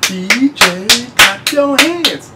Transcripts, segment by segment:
DJ, clap your hands.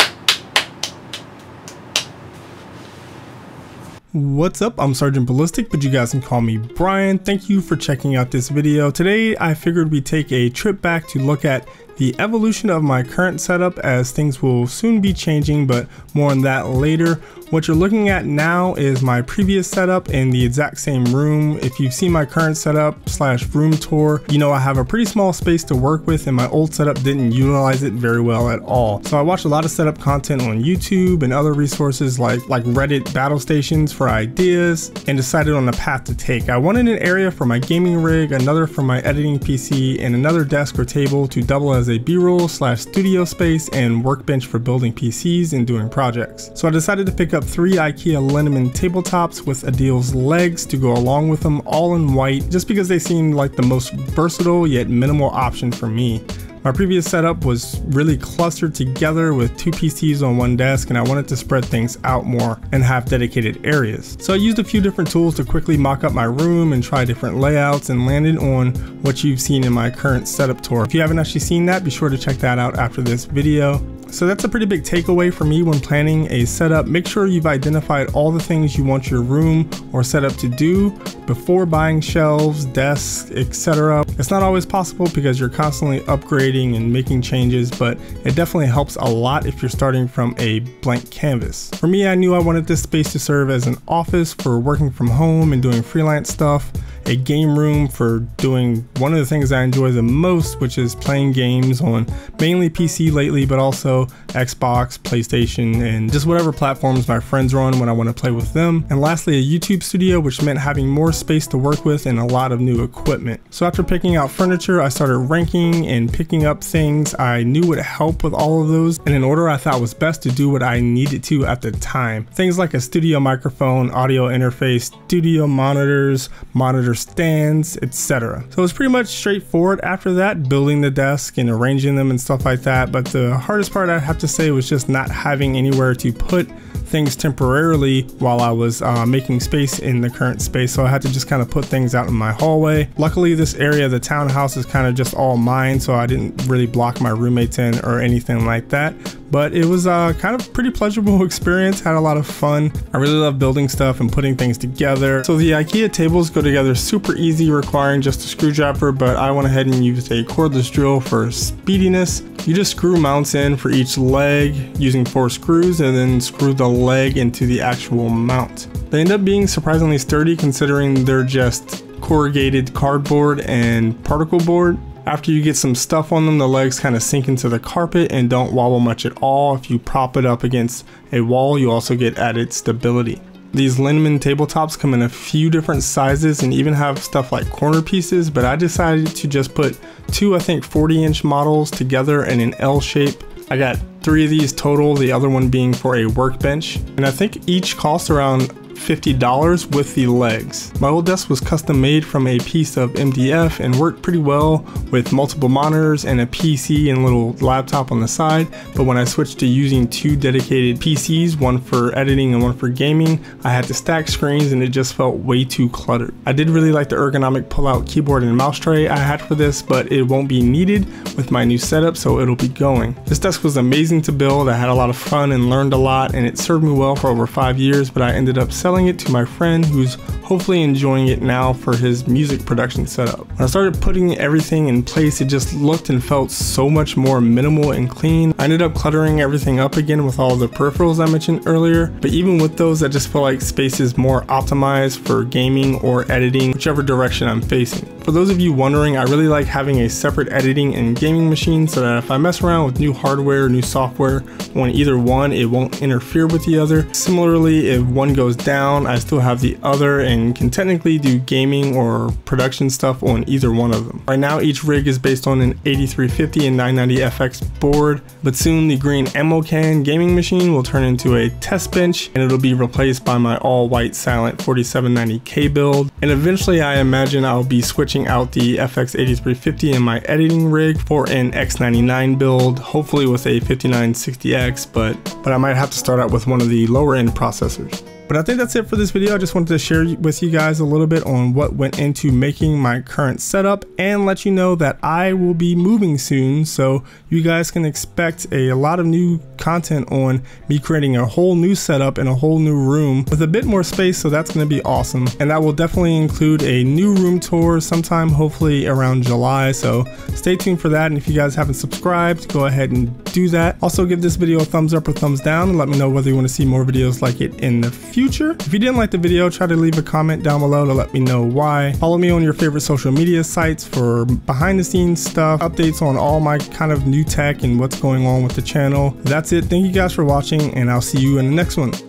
What's up? I'm Sergeant Ballistic, but you guys can call me Brian. Thank you for checking out this video. Today, I figured we'd take a trip back to look at the evolution of my current setup, as things will soon be changing, but more on that later. What you're looking at now is my previous setup in the exact same room. If you've seen my current setup / room tour, you know I have a pretty small space to work with, and my old setup didn't utilize it very well at all. So I watched a lot of setup content on YouTube and other resources like Reddit battle stations for ideas, and decided on the path to take. I wanted an area for my gaming rig, another for my editing PC, and another desk or table to double as a B-roll / studio space and workbench for building PCs and doing projects. So I decided to pick up 3 IKEA Linneman tabletops with Adil's legs to go along with them, all in white, just because they seemed like the most versatile yet minimal option for me. My previous setup was really clustered together with 2 PCs on one desk, and I wanted to spread things out more and have dedicated areas. So I used a few different tools to quickly mock up my room and try different layouts, and landed on what you've seen in my current setup tour. If you haven't actually seen that, be sure to check that out after this video. So that's a pretty big takeaway for me when planning a setup. Make sure you've identified all the things you want your room or setup to do before buying shelves, desks, etc. It's not always possible because you're constantly upgrading and making changes, but it definitely helps a lot if you're starting from a blank canvas. For me, I knew I wanted this space to serve as an office for working from home and doing freelance stuff, a game room for doing one of the things I enjoy the most, which is playing games on mainly PC lately, but also Xbox, PlayStation, and just whatever platforms my friends are on when I want to play with them. And lastly, a YouTube studio, which meant having more space to work with and a lot of new equipment. So after picking out furniture, I started ranking and picking up things I knew would help with all of those, and in order I thought was best to do what I needed to at the time. Things like a studio microphone, audio interface, studio monitors, monitor stands, etc. So it was pretty much straightforward after that, building the desk and arranging them and stuff like that. But the hardest part, I have to say, was just not having anywhere to put things temporarily while I was making space in the current space. So I had to just kind of put things out in my hallway. Luckily, this area, the townhouse, is kind of just all mine, so I didn't really block my roommates in or anything like that. But it was kind of pretty pleasurable experience, had a lot of fun. I really love building stuff and putting things together. So the IKEA tables go together super easy, requiring just a screwdriver, but I went ahead and used a cordless drill for speediness. You just screw mounts in for each leg using 4 screws, and then screw the leg into the actual mount. They end up being surprisingly sturdy considering they're just corrugated cardboard and particle board. After you get some stuff on them, the legs kind of sink into the carpet and don't wobble much at all. If you prop it up against a wall, you also get added stability. These Linneman tabletops come in a few different sizes and even have stuff like corner pieces, but I decided to just put 2, I think 40-inch models together in an L shape. I got 3 of these total, the other one being for a workbench, and I think each cost around $50 with the legs. My old desk was custom made from a piece of MDF and worked pretty well with multiple monitors and a PC and a little laptop on the side, but when I switched to using 2 dedicated PCs, one for editing and one for gaming, I had to stack screens and it just felt way too cluttered. I did really like the ergonomic pull-out keyboard and mouse tray I had for this, but it won't be needed with my new setup, so it'll be going. This desk was amazing to build. I had a lot of fun and learned a lot, and it served me well for over 5 years, but I ended up selling it to my friend who's hopefully enjoying it now for his music production setup. When I started putting everything in place, it just looked and felt so much more minimal and clean. I ended up cluttering everything up again with all the peripherals I mentioned earlier, but even with those, I just feel like space is more optimized for gaming or editing, whichever direction I'm facing. For those of you wondering, I really like having a separate editing and gaming machine so that if I mess around with new hardware, new software on either one, it won't interfere with the other. Similarly, if one goes down, I still have the other and can technically do gaming or production stuff on either one of them. Right now, each rig is based on an 8350 and 990 FX board, but soon the green ammo can gaming machine will turn into a test bench, and it'll be replaced by my all-white silent 4790K build. And eventually, I imagine I'll be switching out the FX 8350 in my editing rig for an X99 build, hopefully with a 5960X, but I might have to start out with one of the lower end processors. But I think that's it for this video. I just wanted to share with you guys a little bit on what went into making my current setup and let you know that I will be moving soon, so you guys can expect a lot of new content on me creating a whole new setup in a whole new room with a bit more space, so that's going to be awesome. And that will definitely include a new room tour sometime, hopefully around July, so stay tuned for that. And if you guys haven't subscribed, go ahead and do that. Also give this video a thumbs up or thumbs down and let me know whether you want to see more videos like it in the future. If you didn't like the video, try to leave a comment down below to let me know why. Follow me on your favorite social media sites for behind the scenes stuff, updates on all my kind of new tech and what's going on with the channel. That's it. Thank you guys for watching, and I'll see you in the next one.